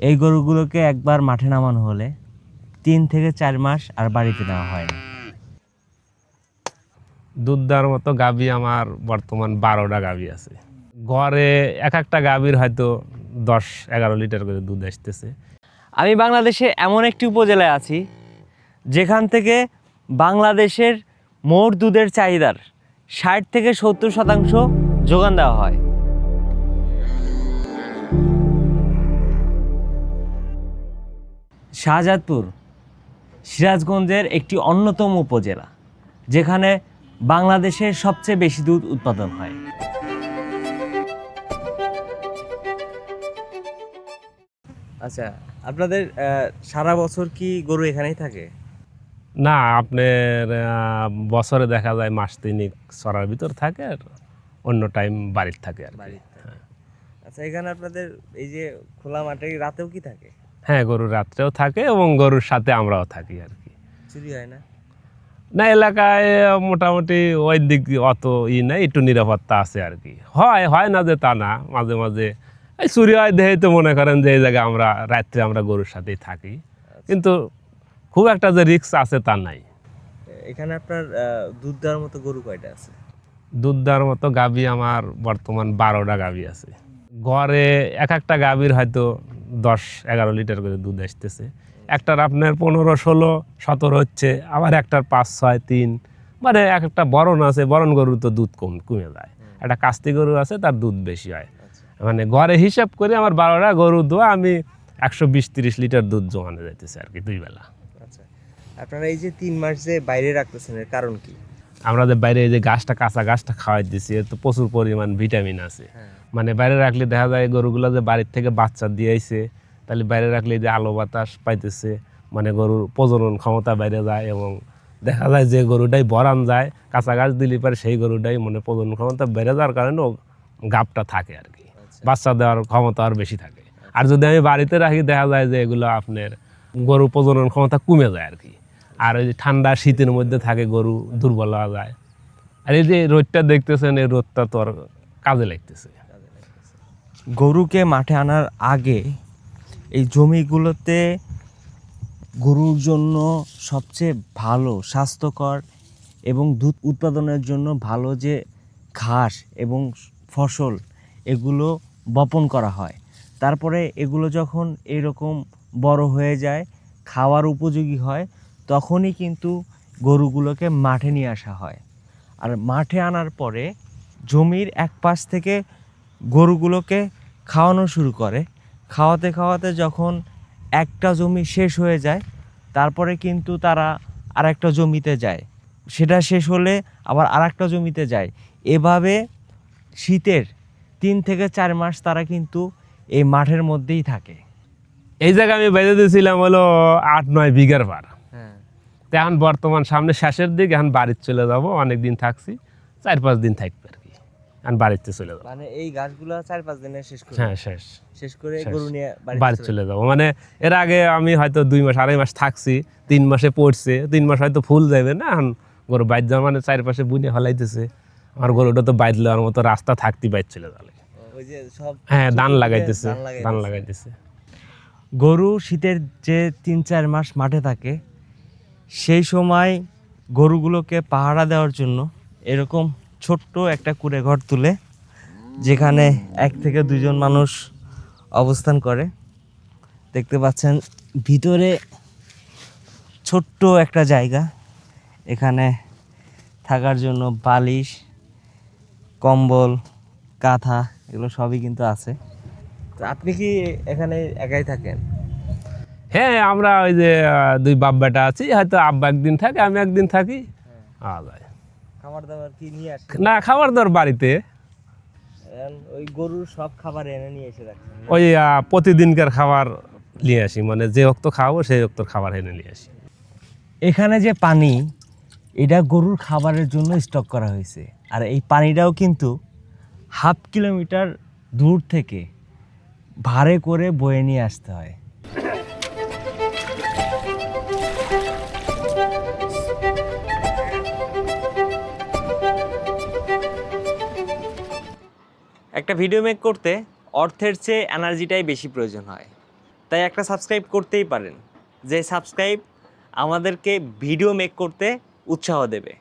এই গরুগুলোকে একবার মাঠে নামানো হলে 3 থেকে 4 মাস আর বাড়িতে নেওয়া হয় না। দুধ দেওয়ার মতো গাভী আমার বর্তমান 12টা গাভী আছে। ঘরে এক একটা গাভীর হয়তো 10-11 লিটার করে দুধ আসতেছে। আমি বাংলাদেশে এমন একটি উপজেলায় আছি যেখান থেকে বাংলাদেশের মোট দুধের চাহিদার 60 থেকে 70% যোগান দেওয়া হয়। শাহজাদপুর সিরাজগঞ্জের একটি অন্যতম উপজেলা, যেখানে বাংলাদেশের সবচেয়ে বেশি দুধ উৎপাদন হয়। আচ্ছা, আপনাদের সারা বছর কি গরু এখানেই থাকে? না, আপনার বছরে দেখা যায় মাস 3 চড়ার ভিতর থাকে, আর অন্য টাইম বাড়িতে থাকে আর কি। আচ্ছা, এখানে আপনাদের এই যে খোলা মাঠে রাতেও কি থাকে? হ্যাঁ, গরু রাত্রেও থাকে এবং গরুর সাথে আমরাও থাকি আর কি। চুরি হয় না? না, এলাকায় মোটামুটি ওই দিক অত নাই, একটু নিরাপত্তা আছে আর কি। হয় না যে তা না, মাঝে মাঝে এই চুরি হয় দেখেই তো মনে করেন যে এই জায়গায় আমরা রাত্রে আমরা গরুর সাথেই থাকি, কিন্তু খুব একটা যে রিস্ক আছে তা নাই। এখানে আপনার দুধ দেওয়ার মতো গরু কয়টা আছে? দুধ দেওয়ার মতো গাভী আমার বর্তমান 12টা গাভী আছে। ঘরে এক একটা গাভীর হয়তো 10-11 লিটার করে দুধ আসতেছে। একটার আপনার 15-16-17 হচ্ছে, আবার একটার 5-6-3, মানে এক একটা বরণ আছে, বরণ গরুর তো দুধ কমে যায়। একটা কাস্তি গরু আছে, তার দুধ বেশি হয়। মানে ঘরে হিসাব করে আমার 12টা গরু দোয়া আমি 120-30 লিটার দুধ জমানো যাইতেছে আর কি 2 বেলা। আচ্ছা, আপনারা এই যে 3 মাস যে বাইরে রাখতেছেন, এর কারণ কি? আমরা যে বাইরে এই যে কাঁচা ঘাসটা খাওয়াই দিচ্ছি, এর তো প্রচুর পরিমাণ ভিটামিন আছে। মানে বাইরে রাখলে দেখা যায় গরুগুলো যে বাড়ির থেকে বাচ্চা দিয়েছে, তাহলে বাইরে রাখলে যে আলো বাতাস পাইতেছে, মানে গরুর প্রজনন ক্ষমতা বাইরে যায়, এবং দেখা যায় যে গরুটাই বরান যায় কাঁচা ঘাস দিলে পারে সেই গরুটাই মানে প্রজনন ক্ষমতা বেড়ে যাওয়ার কারণে গাবটা থাকে আর কি, বাচ্চা দেওয়ার ক্ষমতা আর বেশি থাকে। আর যদি আমি বাড়িতে রাখি দেখা যায় যে এগুলো আপনার গরু প্রজনন ক্ষমতা কমে যায় আর কি। আর ওই যে ঠান্ডা শীতের মধ্যে থাকে, গরু দুর্বল হওয়া যায়। আর এই যে রোদটা দেখতেছেন, এই রোদটা তো আর কাজে লাগতেছে। গরুকে মাঠে আনার আগে এই জমিগুলোতে গরুর জন্য সবচেয়ে ভালো, স্বাস্থ্যকর এবং দুধ উৎপাদনের জন্য ভালো যে ঘাস এবং ফসল, এগুলো বপন করা হয়। তারপরে এগুলো যখন এরকম বড় হয়ে যায়, খাওয়ার উপযোগী হয়, তখনই কিন্তু গরুগুলোকে মাঠে নিয়ে আসা হয়। আর মাঠে আনার পরে জমির এক পাশ থেকে গরুগুলোকে খাওয়ানো শুরু করে। খাওয়াতে খাওয়াতে যখন একটা জমি শেষ হয়ে যায়, তারপরে কিন্তু তারা আরেকটা জমিতে যায়, সেটা শেষ হলে আবার আরেকটা জমিতে যায়। এভাবে শীতের 3 থেকে 4 মাস তারা কিন্তু এই মাঠের মধ্যেই থাকে। এই জায়গায় আমি বেঁধে দিয়েছিলাম হলো 8-9 বিঘার পার। হ্যাঁ, তো এখন বর্তমান সামনে শেষের দিকে এখন বাড়িতে চলে যাব, অনেক দিন থাকছি, 4-5 দিন থাকবে আর কি, এখন বাড়িতে চলে যাবো। মানে এই গাছগুলো 4-5 দিনে শেষ করে? হ্যাঁ, শেষ করে গরু নিয়ে বাড়িতে চলে যাবো। মানে এর আগে আমি হয়তো 2 মাস 2.5 মাস থাকছি, 3 মাসে পড়ছে, 3 মাস হয়তো ফুল যাবে না, এখন গরু বাইর যাওয়া মানে চারপাশে বুনে ফেলাইতেছে। আমার গরুটা তো বাইর দেওয়ার মতো রাস্তা থাকতে বাইর চলে যাবে। ওই যে সব, হ্যাঁ, ধান লাগাইতেছে। গরু শীতের যে 3-4 মাস মাঠে থাকে, সেই সময় গরুগুলোকে পাহারা দেওয়ার জন্য এরকম ছোট্ট একটা কুঁড়ে ঘর তুলে, যেখানে 1 থেকে 2 জন মানুষ অবস্থান করে। দেখতে পাচ্ছেন ভিতরে ছোট্ট একটা জায়গা, এখানে থাকার জন্য বালিশ, কম্বল, কাঁথা, এগুলো সবই কিন্তু আছে। তো আপনি কি এখানে একাই থাকেন? হ্যাঁ, আমরা ওই যে 2 বাপ বেটা আছি, হয়তো আব্বা একদিন থাকে, আমি একদিন থাকি। খাবার দাবার কি নিয়ে আসেন? না, খাবার দাবার বাড়িতে, ওই গরুর সব খাবার এনে নিয়ে এসে রাখছেন? ওই প্রতিদিনকার খাবার নিয়ে আসি, মানে যে অক্ত খাবো সেই অক্ত খাবার এনে নিয়ে আসি। এখানে যে পানি, এটা গরুর খাবারের জন্য স্টক করা হয়েছে। আর এই পানিটাও কিন্তু 1/2 কিলোমিটার দূর থেকে ভাড়ে করে বয়ে নিয়ে আসতে হয়। একটা ভিডিও মেক করতে অর্থের চেয়ে এনার্জিটাই বেশি প্রয়োজন হয়। তাই একটা সাবস্ক্রাইব করতেই পারেন, যে সাবস্ক্রাইব আমাদেরকে ভিডিও মেক করতে উৎসাহ দেবে।